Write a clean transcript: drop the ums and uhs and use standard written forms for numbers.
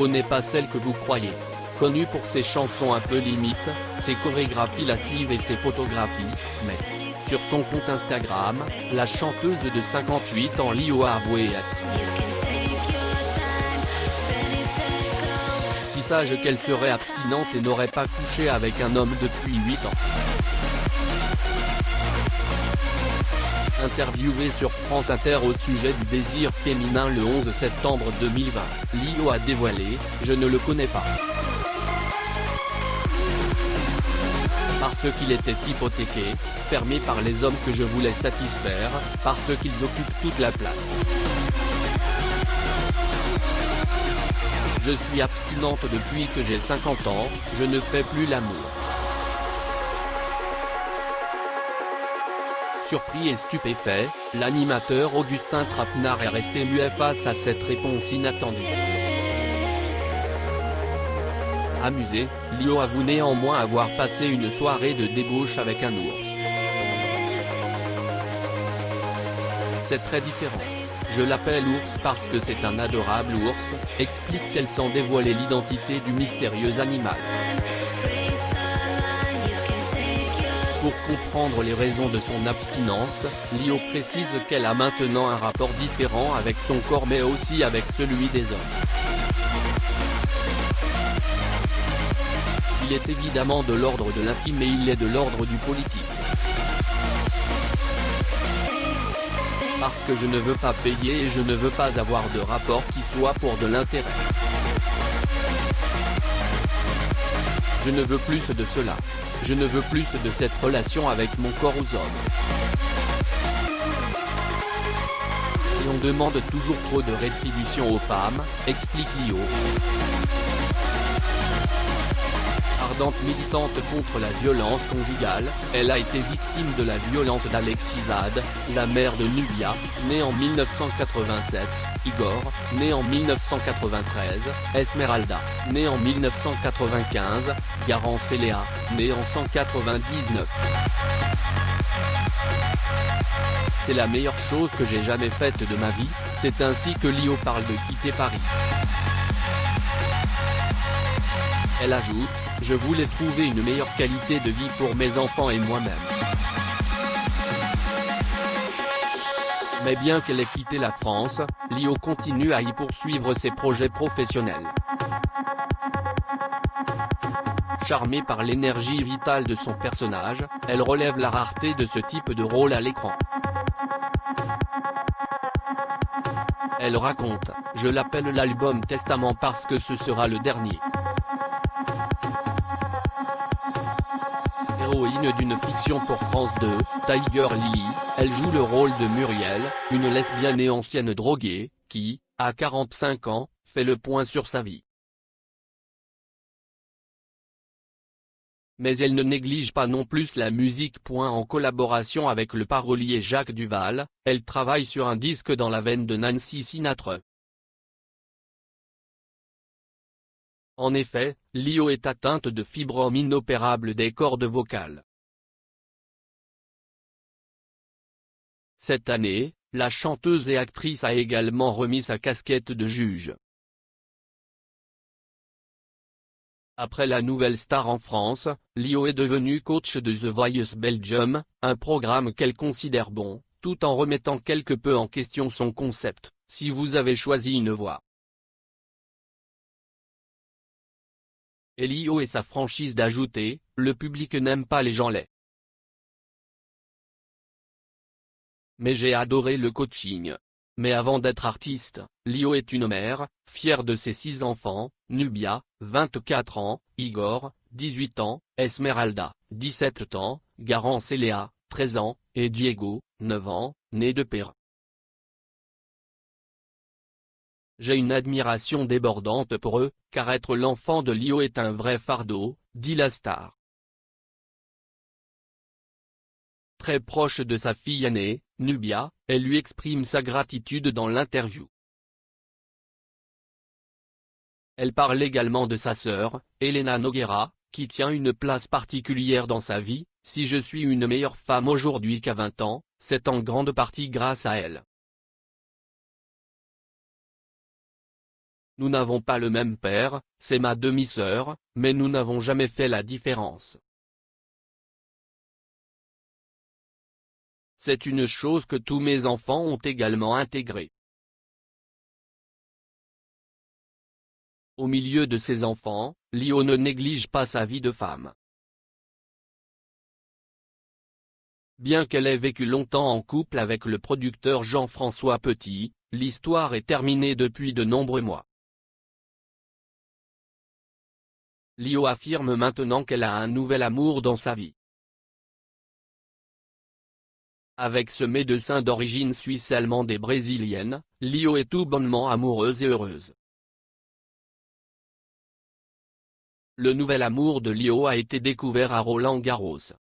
n'est pas celle que vous croyez. Connue pour ses chansons un peu limites, ses chorégraphies lascives et ses photographies, mais, sur son compte Instagram, la chanteuse de 58 ans Lio a avoué être si sage qu'elle serait abstinente et n'aurait pas couché avec un homme depuis 8 ans. Interviewée sur France Inter au sujet du désir féminin le 11 septembre 2020, Lio a dévoilé « Je ne le connais pas. Parce qu'il était hypothéqué, fermé par les hommes que je voulais satisfaire, parce qu'ils occupent toute la place. Je suis abstinente depuis que j'ai 50 ans, je ne fais plus l'amour. » Surpris et stupéfait, l'animateur Augustin Trapenard est resté muet face à cette réponse inattendue. Amusé, Lio avoue néanmoins avoir passé une soirée de débauche avec un ours. C'est très différent. Je l'appelle ours parce que c'est un adorable ours, explique-t-elle sans dévoiler l'identité du mystérieux animal. Pour comprendre les raisons de son abstinence, Lio précise qu'elle a maintenant un rapport différent avec son corps mais aussi avec celui des hommes. Il est évidemment de l'ordre de l'intime mais il est de l'ordre du politique. Parce que je ne veux pas payer et je ne veux pas avoir de rapport qui soit pour de l'intérêt. Je ne veux plus de cela. Je ne veux plus de cette relation avec mon corps aux hommes. Et on demande toujours trop de rétribution aux femmes, explique Lio. Ardente militante contre la violence conjugale, elle a été victime de la violence d'Alexis Zad, la mère de Nubia, née en 1987, Igor, né en 1993, Esmeralda, née en 1995, Garance et Léa, née en 1999. C'est la meilleure chose que j'ai jamais faite de ma vie, c'est ainsi que Lio parle de quitter Paris. Elle ajoute, je voulais trouver une meilleure qualité de vie pour mes enfants et moi-même. Mais bien qu'elle ait quitté la France, Lio continue à y poursuivre ses projets professionnels. Charmée par l'énergie vitale de son personnage, elle relève la rareté de ce type de rôle à l'écran. Elle raconte, je l'appelle l'album Testament parce que ce sera le dernier. Héroïne d'une fiction pour France 2, Tiger Lily, elle joue le rôle de Muriel, une lesbienne et ancienne droguée, qui, à 45 ans, fait le point sur sa vie. Mais elle ne néglige pas non plus la musique. En collaboration avec le parolier Jacques Duval, elle travaille sur un disque dans la veine de Nancy Sinatra. En effet, Lio est atteinte de fibrome inopérable des cordes vocales. Cette année, la chanteuse et actrice a également remis sa casquette de juge. Après la nouvelle star en France, Lio est devenue coach de The Voice Belgium, un programme qu'elle considère bon, tout en remettant quelque peu en question son concept, si vous avez choisi une voix. Et Lio et sa franchise d'ajouter, le public n'aime pas les gens laids. Mais j'ai adoré le coaching. Mais avant d'être artiste, Lio est une mère, fière de ses 6 enfants, Nubia, 24 ans, Igor, 18 ans, Esmeralda, 17 ans, Garance et Léa, 13 ans, et Diego, 9 ans, né de Périn. J'ai une admiration débordante pour eux, car être l'enfant de Lio est un vrai fardeau, dit la star. Très proche de sa fille aînée, Nubia, elle lui exprime sa gratitude dans l'interview. Elle parle également de sa sœur, Elena Nogueira, qui tient une place particulière dans sa vie. Si je suis une meilleure femme aujourd'hui qu'à 20 ans, c'est en grande partie grâce à elle. Nous n'avons pas le même père, c'est ma demi-sœur, mais nous n'avons jamais fait la différence. C'est une chose que tous mes enfants ont également intégrée. Au milieu de ses enfants, Lio ne néglige pas sa vie de femme. Bien qu'elle ait vécu longtemps en couple avec le producteur Jean-François Petit, l'histoire est terminée depuis de nombreux mois. Lio affirme maintenant qu'elle a un nouvel amour dans sa vie. Avec ce médecin d'origine suisse-allemande et brésilienne, Lio est tout bonnement amoureuse et heureuse. Le nouvel amour de Lio a été découvert à Roland-Garros.